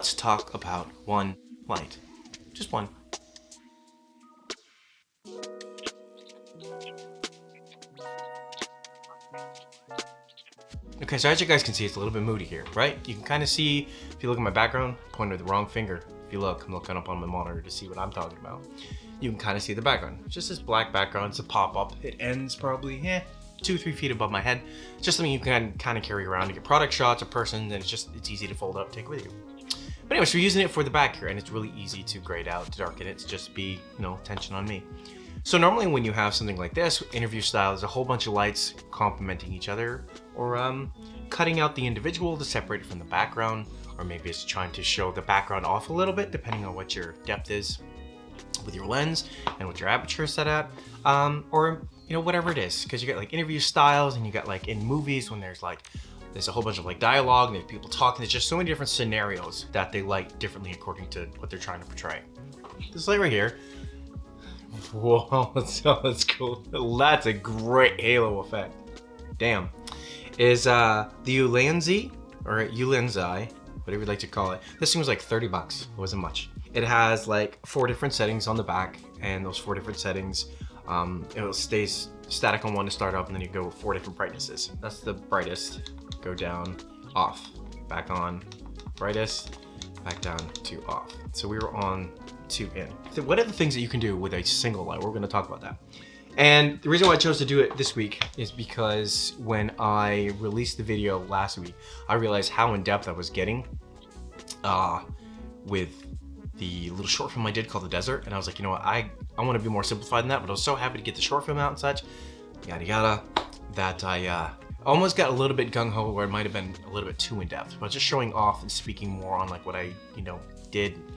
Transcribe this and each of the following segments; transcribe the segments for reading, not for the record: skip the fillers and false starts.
Let's talk about one light. Just one. Okay, so as you guys can see, it's a little bit moody here, right? You can kind of see, if you look at my background, I pointed the wrong finger. If you look, I'm looking up on my monitor to see what I'm talking about. You can kind of see the background. It's just this black background, it's a pop-up. It ends probably, 2-3 feet above my head. It's just something you can kind of carry around to get product shots, a person, and it's easy to fold up, take with you. But anyways, we're using it for the back here, and it's really easy to grade out, to darken it, to just be, tension on me. So normally when you have something like this, interview style, there's a whole bunch of lights complementing each other, or cutting out the individual to separate it from the background, or maybe it's trying to show the background off a little bit, depending on what your depth is with your lens and what your aperture is set at, or whatever it is, because you got like interview styles, and you got like in movies when there's a whole bunch of like dialogue and there's people talking. There's just so many different scenarios that they light differently according to what they're trying to portray. This light right here, whoa, that's cool. That's a great halo effect. Damn. Is the Ulanzi, or Ulanzi, whatever you'd like to call it. This thing was like 30 bucks. It wasn't much. It has like 4 different settings on the back, and those 4 different settings, it stays static on one to start up, and then you go with 4 different brightnesses. That's the brightest. Go down, off, back on, brightest, back down to off. So we were on 2 in. So what are the things that you can do with a single light? We're gonna talk about that. And the reason why I chose to do it this week is because when I released the video last week, I realized how in depth I was getting with the little short film I did called The Desert. And I was like, you know what, I want to be more simplified than that, but I was so happy to get the short film out and such, yada yada, that I almost got a little bit gung-ho where it might have been a little bit too in-depth, but just showing off and speaking more on like what I,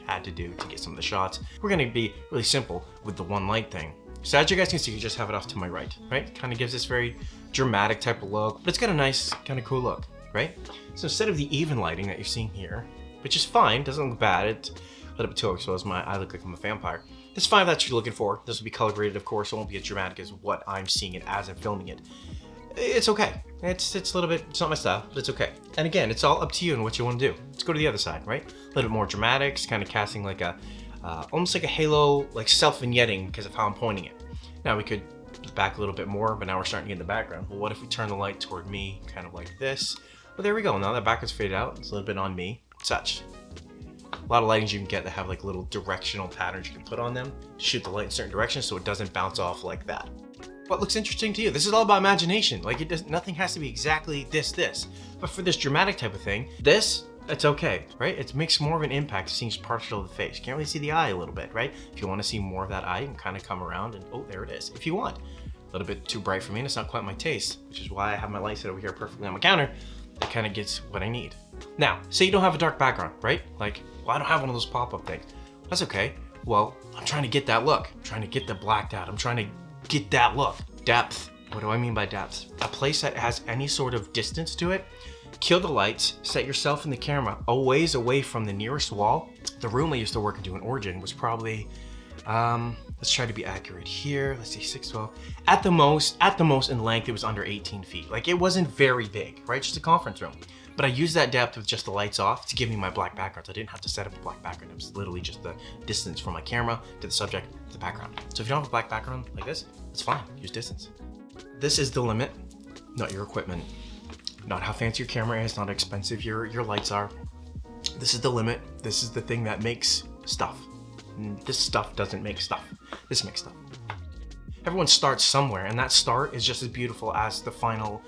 had to do to get some of the shots. We're gonna be really simple with the one light thing. So as you guys can see, you just have it off to my right? Kind of gives this very dramatic type of look, but it's got a nice, kind of cool look, right? So instead of the even lighting that you're seeing here, which is fine, doesn't look bad, it's a little bit too exposed, I look like I'm a vampire. It's fine if that's what you're looking for. This will be color graded, of course, it won't be as dramatic as what I'm seeing it as I'm filming it. It's okay. It's a little bit, it's not my style, but it's okay. And again, it's all up to you and what you want to do. Let's go to the other side, right? A little bit more dramatic, it's kind of casting like a, almost like a halo, like self-vignetting because of how I'm pointing it. Now we could back a little bit more, but now we're starting to get in the background. Well, what if we turn the light toward me, kind of like this? Well, there we go. Now that back is faded out, it's a little bit on me, such. A lot of lightings you can get that have like little directional patterns you can put on them to shoot the light in certain directions so it doesn't bounce off like that. What looks interesting to you? This is all about imagination. Like nothing has to be exactly this. But for this dramatic type of thing, it's okay, right? It makes more of an impact seeing partial of the face. You can't really see the eye a little bit, right? If you want to see more of that eye, you can kind of come around and, oh, there it is. If you want. A little bit too bright for me, and it's not quite my taste, which is why I have my light set over here perfectly on my counter. It kind of gets what I need. Now, say you don't have a dark background, right? Like, well, I don't have one of those pop-up things. That's okay. Well, I'm trying to get that look. I'm trying to get the blacked out. I'm trying to get that look. Depth. What do I mean by depth? A place that has any sort of distance to it. Kill the lights, set yourself in the camera a ways away from the nearest wall. The room I used to work into in Origin was probably, let's try to be accurate here. Let's see, 612. At the most in length, it was under 18 feet. Like it wasn't very big, right? Just a conference room. But I used that depth with just the lights off to give me my black backgrounds. I didn't have to set up a black background. It was literally just the distance from my camera to the subject to the background. So if you don't have a black background like this, it's fine, use distance. This is the limit, not your equipment. Not how fancy your camera is, not how expensive your lights are. This is the limit. This is the thing that makes stuff. This stuff doesn't make stuff. This makes stuff. Everyone starts somewhere, and that start is just as beautiful as the final,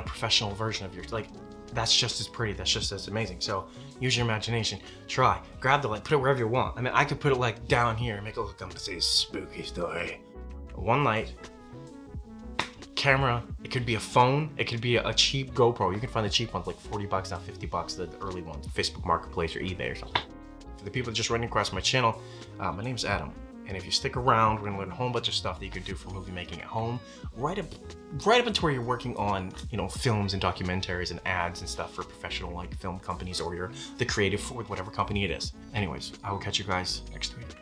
professional version of yours. Like, that's just as pretty, that's just as amazing. So use your imagination, try, grab the light, put it wherever you want. I mean, I could put it like down here and make it look, I'm gonna say spooky story. One light, camera, it could be a phone, it could be a cheap GoPro. You can find the cheap ones like 40 bucks, now 50 bucks, the early ones, Facebook Marketplace or eBay or something. For the people just running across my channel, my name's Adam. And if you stick around, we're gonna learn a whole bunch of stuff that you can do for movie making at home, right up into where you're working on, films and documentaries and ads and stuff for professional like film companies, or you're the creative for whatever company it is. Anyways, I will catch you guys next week.